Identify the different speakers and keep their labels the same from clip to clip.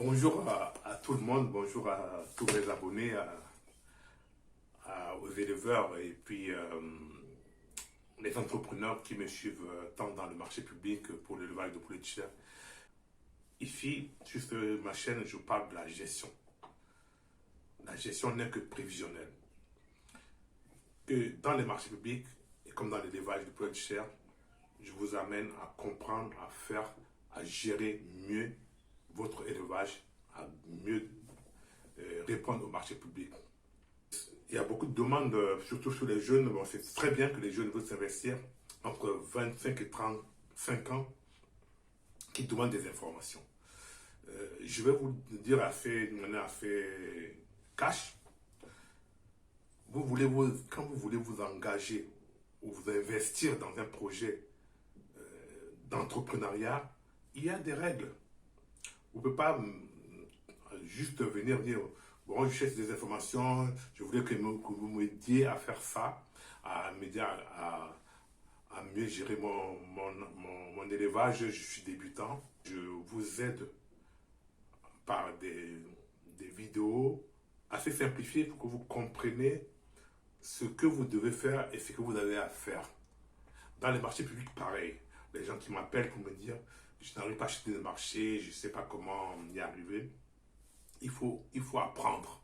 Speaker 1: Bonjour à tout le monde, bonjour à tous mes abonnés, aux éleveurs et puis les entrepreneurs qui me suivent tant dans le marché public que pour l'élevage de poulets de chair. Ici, sur ma chaîne, je parle de la gestion. La gestion n'est que prévisionnelle. Que dans les marchés publics, et comme dans l'élevage de poulets de chair, je vous amène à comprendre, à faire, à gérer mieux votre élevage, à mieux répondre au marché public. Il y a beaucoup de demandes, surtout sur les jeunes. Bon, c'est très bien que les jeunes veulent s'investir entre 25 et 35 ans qui demandent des informations. Je vais vous dire de manière assez cash. Quand vous voulez vous engager ou vous investir dans un projet d'entrepreneuriat, il y a des règles. Vous ne pouvez pas juste venir dire bon, je cherche des informations, je voulais que vous m'aidiez à faire ça, à m'aider à mieux gérer mon élevage. Je suis débutant. Je vous aide par des vidéos assez simplifiées pour que vous compreniez ce que vous devez faire et ce que vous avez à faire. Dans les marchés publics, pareil. Les gens qui m'appellent pour me dire je n'arrive pas à acheter des marchés, je ne sais pas comment y arriver. Il faut apprendre.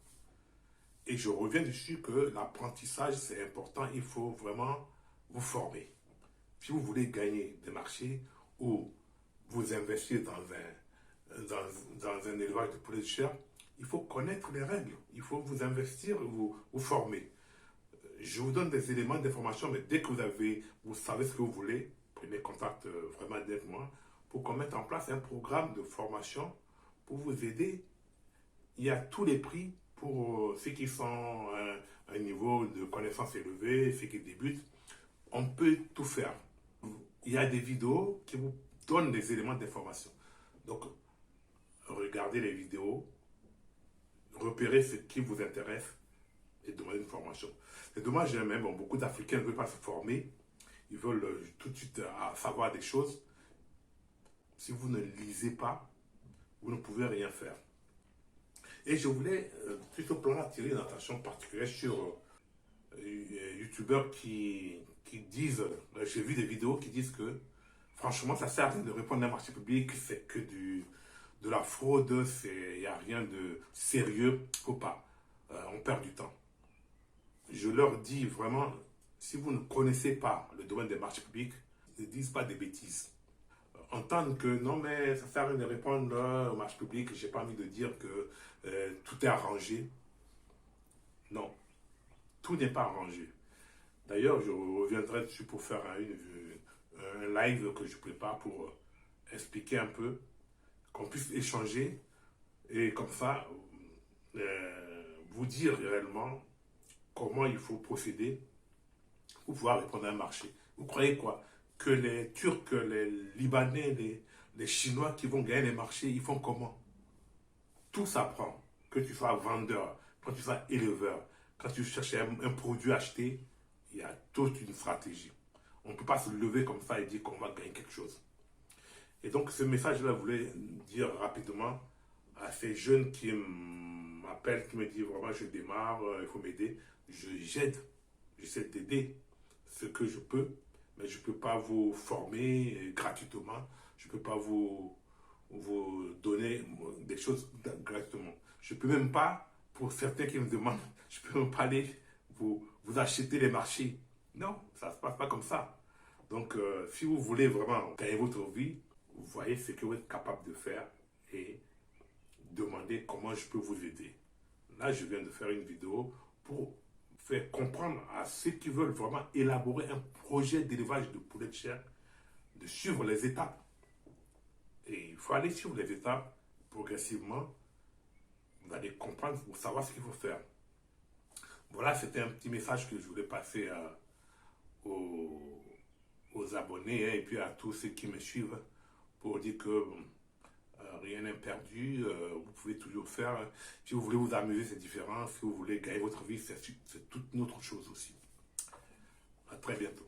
Speaker 1: Et je reviens dessus que l'apprentissage, c'est important. Il faut vraiment vous former. Si vous voulez gagner des marchés ou vous investir dans un élevage de poulets de chair, il faut connaître les règles. Il faut vous investir et vous former. Je vous donne des éléments d'information, mais dès que vous savez ce que vous voulez, prenez contact vraiment avec moi pour qu'on mette en place un programme de formation pour vous aider. Il y a tous les prix pour ceux qui sont à un niveau de connaissance élevé, ceux qui débutent. On peut tout faire. Il y a des vidéos qui vous donnent des éléments d'information. Donc, regardez les vidéos, repérez ce qui vous intéresse et demandez une formation. C'est dommage, mais bon, beaucoup d'Africains ne veulent pas se former. Ils veulent tout de suite savoir des choses. Si vous ne lisez pas, vous ne pouvez rien faire. Et je voulais, tout au plan, attirer une attention particulière sur youtubeurs qui disent, j'ai vu des vidéos qui disent que, franchement, ça sert à rien de répondre à un marché public, c'est que de la fraude, il n'y a rien de sérieux, faut pas, on perd du temps. Je leur dis vraiment, si vous ne connaissez pas le domaine des marchés publics, ne disent pas des bêtises. Entendre que non, mais ça sert à rien de répondre au marché public, j'ai pas envie de dire que tout est arrangé. Non, tout n'est pas arrangé. D'ailleurs, je reviendrai dessus pour faire un live que je prépare pour expliquer un peu, qu'on puisse échanger et comme ça, vous dire réellement comment il faut procéder pour pouvoir répondre à un marché. Vous croyez quoi? Que les Turcs, les Libanais, les Chinois qui vont gagner les marchés, ils font comment? Tout s'apprend. Que tu sois vendeur, quand tu sois éleveur, quand tu cherches un produit à acheter, il y a toute une stratégie. On ne peut pas se lever comme ça et dire qu'on va gagner quelque chose. Et donc ce message-là, je voulais dire rapidement à ces jeunes qui m'appellent, qui me disent vraiment je démarre, il faut m'aider. J'aide, j'essaie d'aider ce que je peux. Mais je ne peux pas vous former gratuitement. Je ne peux pas vous donner des choses gratuitement. Je ne peux même pas, pour certains qui me demandent, je ne peux même pas aller vous acheter les marchés. Non, ça ne se passe pas comme ça. Donc, si vous voulez vraiment gagner votre vie, vous voyez ce que vous êtes capable de faire et demandez comment je peux vous aider. Là, je viens de faire une vidéo pour faire comprendre à ceux qui veulent vraiment élaborer un projet d'élevage de poulets de chair, de suivre les étapes. Et il faut aller suivre les étapes progressivement. Vous allez comprendre pour savoir ce qu'il faut faire. Voilà, c'était un petit message que je voulais passer aux abonnés et puis à tous ceux qui me suivent pour dire que rien n'est perdu, vous pouvez toujours faire. Si vous voulez vous amuser, c'est différent. Si vous voulez gagner votre vie, c'est toute une autre chose aussi. À très bientôt.